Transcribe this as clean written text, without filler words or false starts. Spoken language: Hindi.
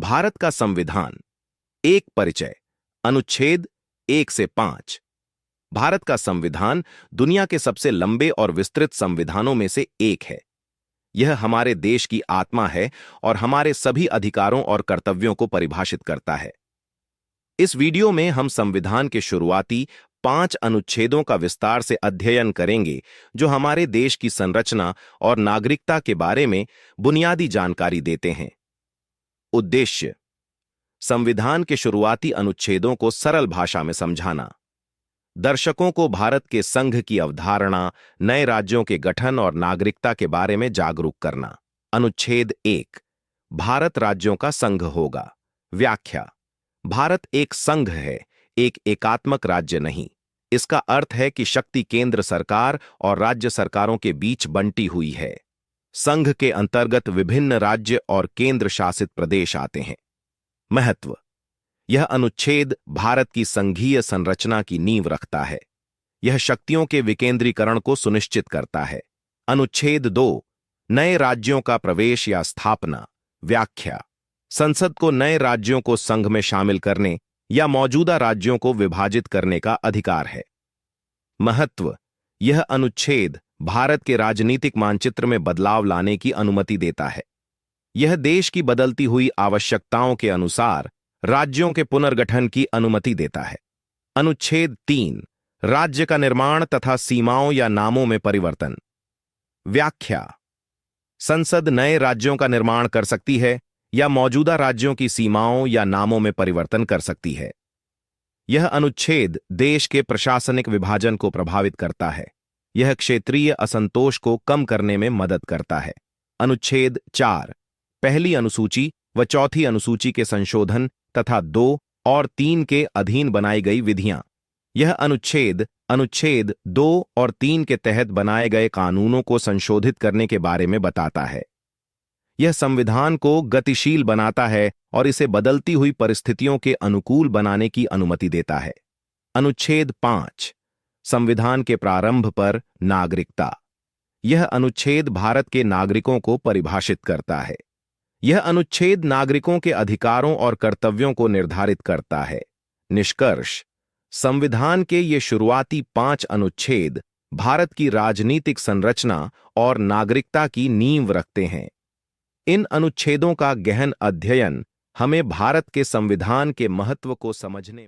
भारत का संविधान। एक परिचय। अनुच्छेद 1 से 5। भारत का संविधान दुनिया के सबसे लंबे और विस्तृत संविधानों में से एक है। यह हमारे देश की आत्मा है और हमारे सभी अधिकारों और कर्तव्यों को परिभाषित करता है। इस वीडियो में हम संविधान के शुरुआती 5 अनुच्छेदों का विस्तार से अध्ययन करेंगे, जो हमारे देश की संरचना और नागरिकता के बारे में बुनियादी जानकारी देते हैं। उद्देश्य: संविधान के शुरुआती अनुच्छेदों को सरल भाषा में समझाना, दर्शकों को भारत के संघ की अवधारणा, नए राज्यों के गठन और नागरिकता के बारे में जागरूक करना। अनुच्छेद 1। भारत राज्यों का संघ होगा। व्याख्या: भारत एक संघ है, एक एकात्मक राज्य नहीं। इसका अर्थ है कि शक्ति केंद्र सरकार और राज्य सरकारों के बीच बंटी हुई है। संघ के अंतर्गत विभिन्न राज्य और केंद्र शासित प्रदेश आते हैं। महत्व: यह अनुच्छेद भारत की संघीय संरचना की नींव रखता है। यह शक्तियों के विकेंद्रीकरण को सुनिश्चित करता है। अनुच्छेद 2। नए राज्यों का प्रवेश या स्थापना। व्याख्या: संसद को नए राज्यों को संघ में शामिल करने या मौजूदा राज्यों को विभाजित करने का अधिकार है। महत्व: यह अनुच्छेद भारत के राजनीतिक मानचित्र में बदलाव लाने की अनुमति देता है। यह देश की बदलती हुई आवश्यकताओं के अनुसार राज्यों के पुनर्गठन की अनुमति देता है। अनुच्छेद 3। राज्य का निर्माण तथा सीमाओं या नामों में परिवर्तन। व्याख्या: संसद नए राज्यों का निर्माण कर सकती है या मौजूदा राज्यों की सीमाओं या नामों में परिवर्तन कर सकती है। यह अनुच्छेद देश के प्रशासनिक विभाजन को प्रभावित करता है। यह क्षेत्रीय असंतोष को कम करने में मदद करता है। अनुच्छेद 4। पहली अनुसूची व चौथी अनुसूची के संशोधन तथा 2 और 3 के अधीन बनाई गई विधियां। यह अनुच्छेद 2 और 3 के तहत बनाए गए कानूनों को संशोधित करने के बारे में बताता है। यह संविधान को गतिशील बनाता है और इसे बदलती हुई परिस्थितियों के अनुकूल बनाने की अनुमति देता है। अनुच्छेद 5। संविधान के प्रारंभ पर नागरिकता। यह अनुच्छेद भारत के नागरिकों को परिभाषित करता है। यह अनुच्छेद नागरिकों के अधिकारों और कर्तव्यों को निर्धारित करता है। निष्कर्ष: संविधान के ये शुरुआती 5 अनुच्छेद भारत की राजनीतिक संरचना और नागरिकता की नींव रखते हैं। इन अनुच्छेदों का गहन अध्ययन हमें भारत के संविधान के महत्व को समझने